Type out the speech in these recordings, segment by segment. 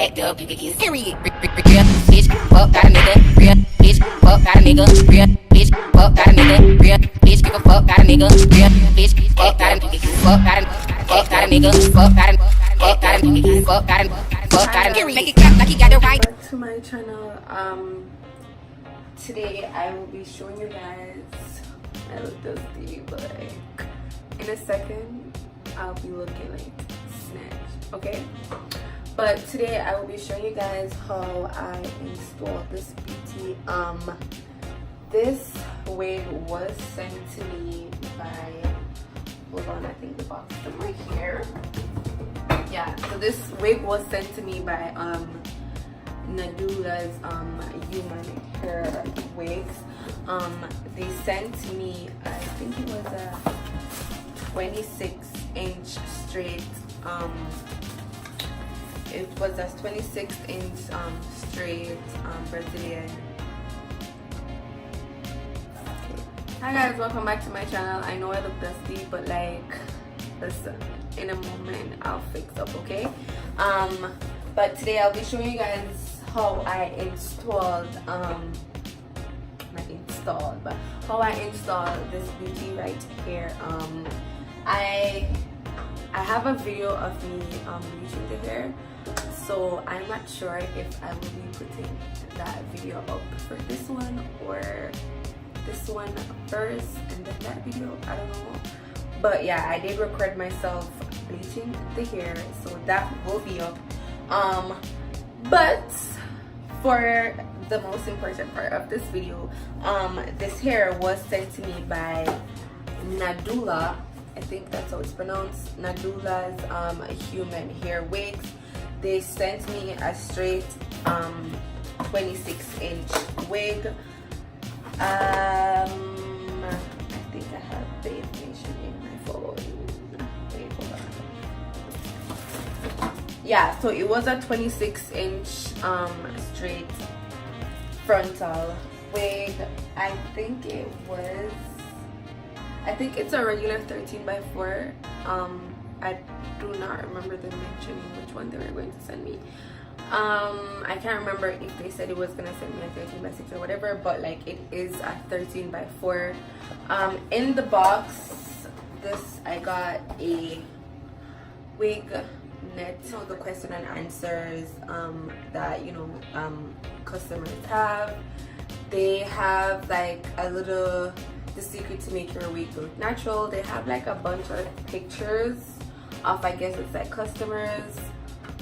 act up, you can get serious. Real bitch, fuck got a nigga. Real bitch, fuck got a nigga. Real bitch, fuck got a nigga. Real bitch, give a fuck got a nigga. Real bitch, fuck got a nigga. Fuck got a nigga. Fuck got a nigga. Fuck got a nigga. Fuck got a nigga. Fuck got a nigga. Make it clap like you got the right. Back to my channel. Today I will be showing you guys. I look dusty, but like in a second I'll be looking like snatched. Okay. But today I will be showing you guys how I installed this beauty. This wig was sent to me by, hold on, I think the box is right here. Yeah, so this wig was sent to me by Nadula's human hair wigs. They sent me, I think it was a 26-inch straight. It was a 26-inch straight Brazilian. Hi guys, welcome back to my channel. I know I look dusty, but like, listen, in a moment I'll fix up, okay? But today I'll be showing you guys how I installed how I installed this beauty right here. I have a video of me bleaching the hair, so I'm not sure if I will be putting that video up for this one or this one first and then that video, I don't know. But yeah, I did record myself bleaching the hair, so that will be up. But for the most important part of this video, this hair was sent to me by Nadula. I think that's how it's pronounced. Nadula's human hair wigs. They sent me a straight 26-inch wig. I think I have the information in my phone. Wait, hold on. Yeah, so it was a 26-inch straight frontal wig. I think it's a regular 13x4. I do not remember them mentioning which one they were going to send me. I can't remember if they said it was gonna send me a 13x6 or whatever, but like it is a 13x4. In the box, I got a wig net. So the question and answers that customers have. They have like a little, the secret to make your wig look natural. They have like a bunch of pictures of, I guess it's like customers,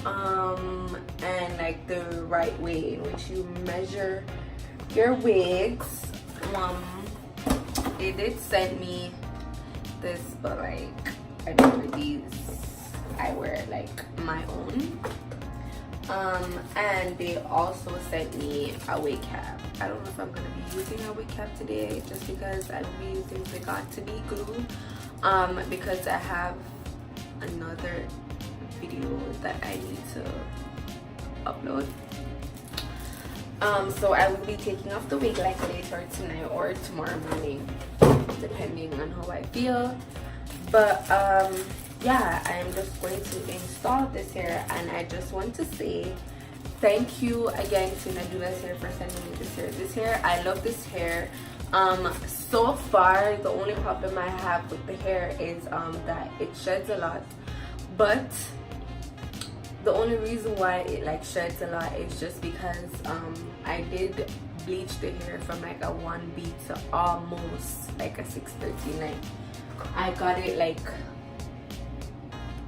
and like the right way in which you measure your wigs. They did send me this, but like I don't wear these. I wear like my own. And they also sent me a wig cap. I don't know if I'm gonna be using a wig cap today, just because I will be using the Got2b glue, because I have another video that I need to upload. So I will be taking off the wig like later tonight or tomorrow morning, depending on how I feel. But yeah, I am just going to install this hair, and I just want to say thank you again to Nadula's hair for sending me this hair. I love this hair. So far the only problem I have with the hair is that it sheds a lot, but the only reason why it like sheds a lot is just because I did bleach the hair from like a 1B to almost like a 613. Like I got it like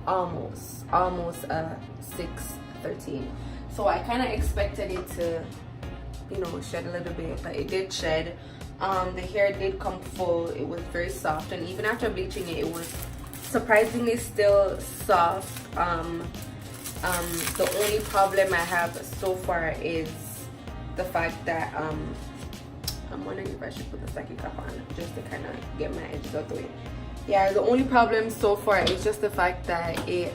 almost a 613. So I kind of expected it to, shed a little bit, but it did shed. The hair did come full. It was very soft, and even after bleaching it, it was surprisingly still soft. The only problem I have so far is the fact that I'm wondering if I should put the second cap on just to kind of get my edges out the way. Yeah, the only problem so far is just the fact that it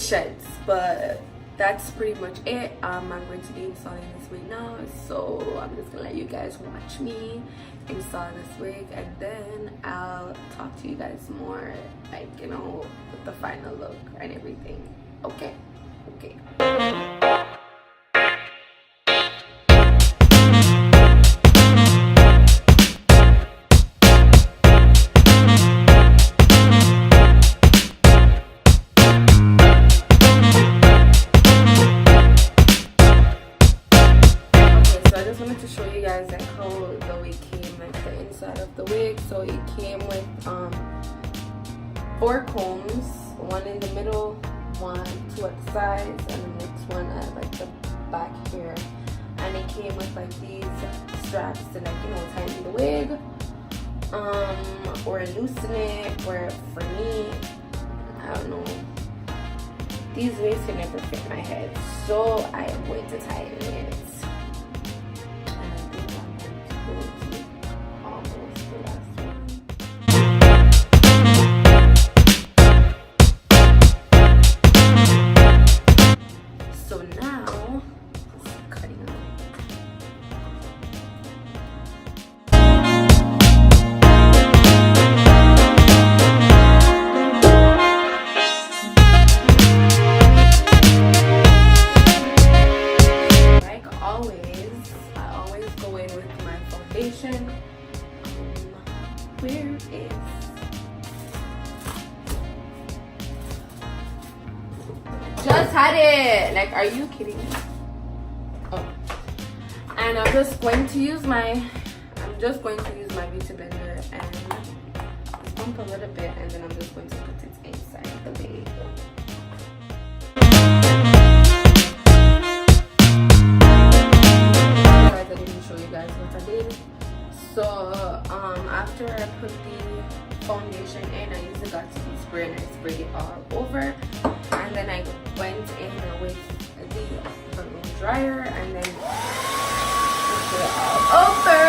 sheds, but that's pretty much it. I'm going to be installing this wig now, so I'm just gonna let you guys watch me install this wig, and then I'll talk to you guys more, like, you know, with the final look and everything. Okay. To show you guys like how the wig came, like the inside of the wig. So it came with 4 combs, one in the middle, 2 at the sides, and the next one at like the back here. And it came with like these straps to, like, you know, tighten the wig or loosen it, or for me, I don't know, these wigs can never fit my head, so I am going to tighten it. Where is just had it, like, are you kidding me? Oh, and I'm just going to use my beauty blender and pump a little bit, and then I'm just going to put it inside the wig. I didn't show you guys what I did. So after I put the foundation in, I used the Got2b spray and I sprayed it all over, and then I went in with the blow dryer and then put it all over.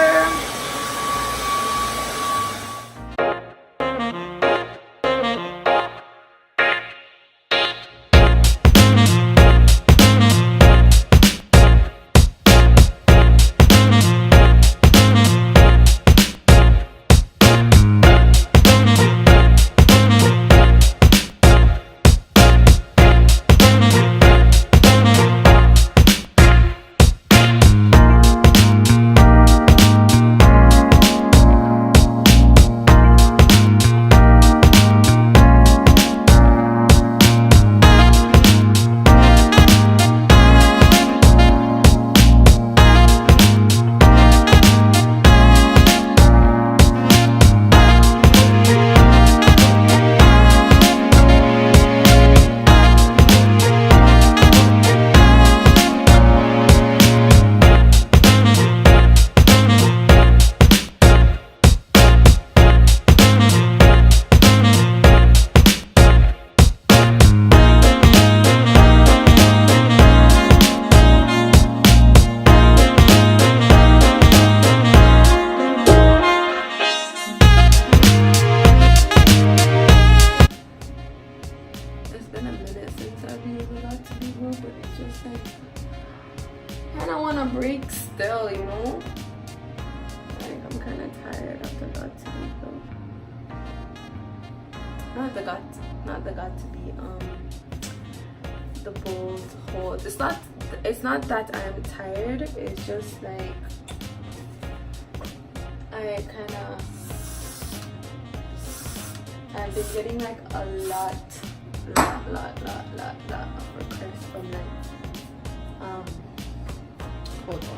Break still, you know, like I'm kind of tired of the Got2b though. Not the Got2b, the bold hold. It's not that I'm tired, it's just like I've been getting like a lot of requests from like hold on.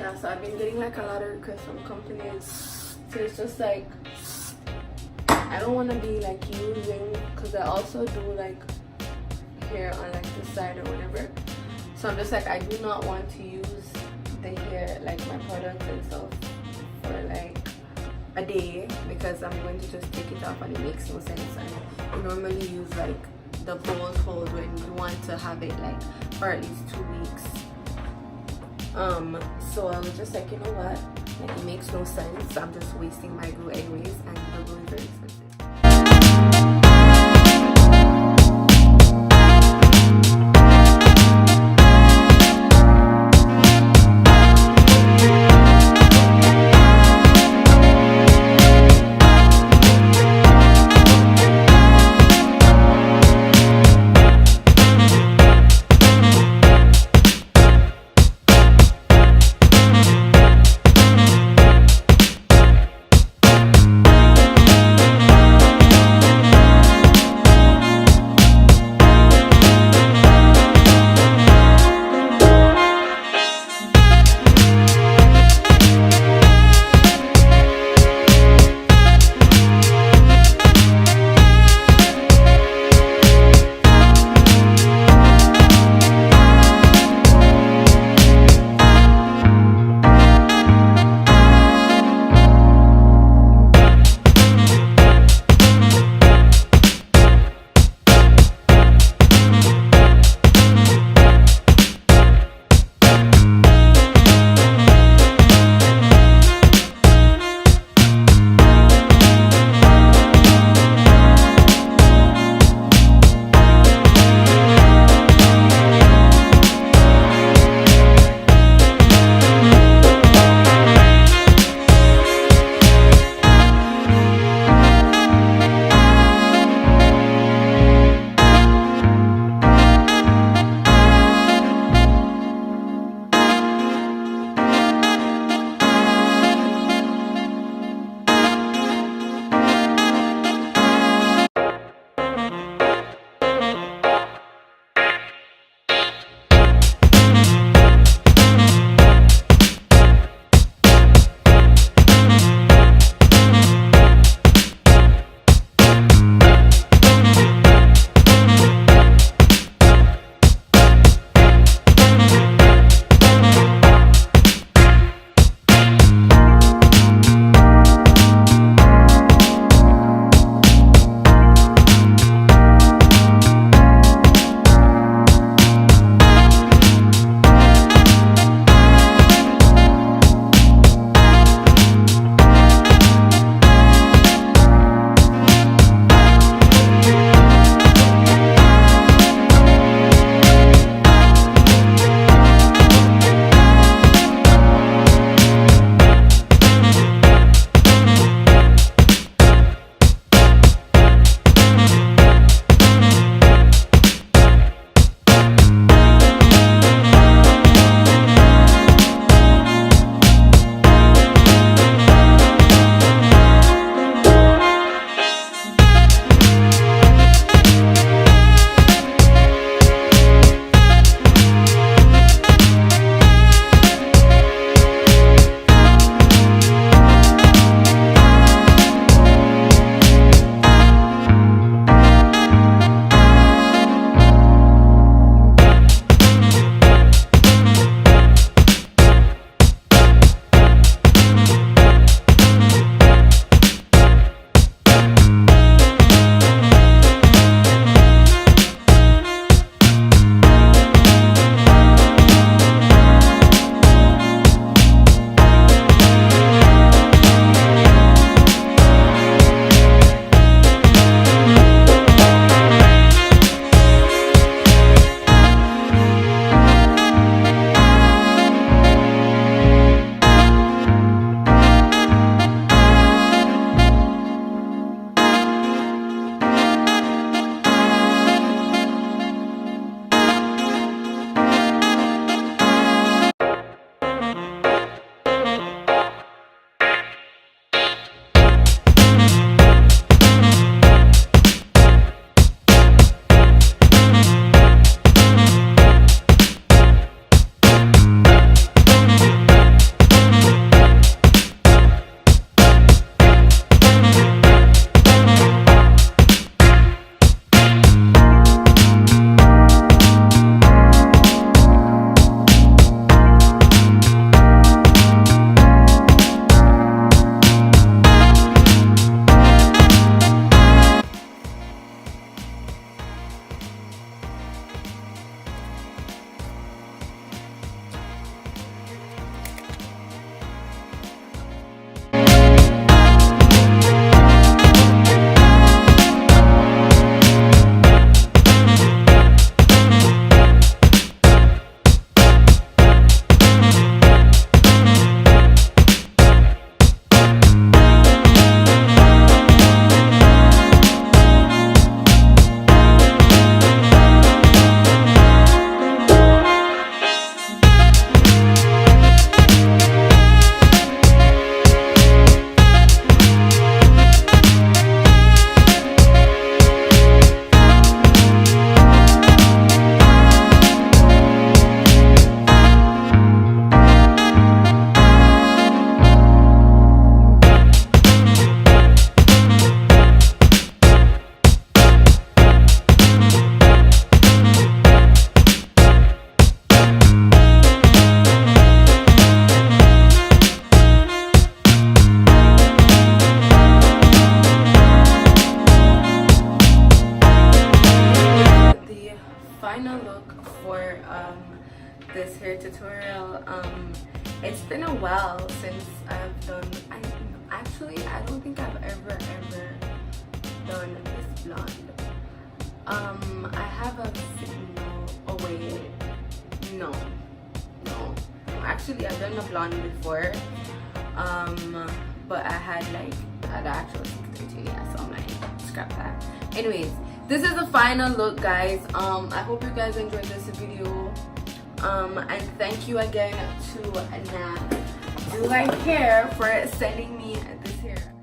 Yeah, so I've been getting like a lot of requests from companies. So it's just like I don't want to be like using, because I also do like hair on like the side or whatever. So I'm just like, I do not want to use the hair, like my products and stuff, for like a day, because I'm going to just take it off and it makes no sense. And I normally use like the bold hold when you want to have it like for at least 2 weeks. So I was just like, you know what, Like, it makes no sense. So I'm just wasting my glue anyways, and the glue is very expensive. blonde. I have a oh wait, no, actually I've done a blonde before, but I had like the actual 632, yeah, so I'm like, scrap that. Anyways, this is the final look, guys. I hope you guys enjoyed this video, and thank you again to Do My Hair for sending me this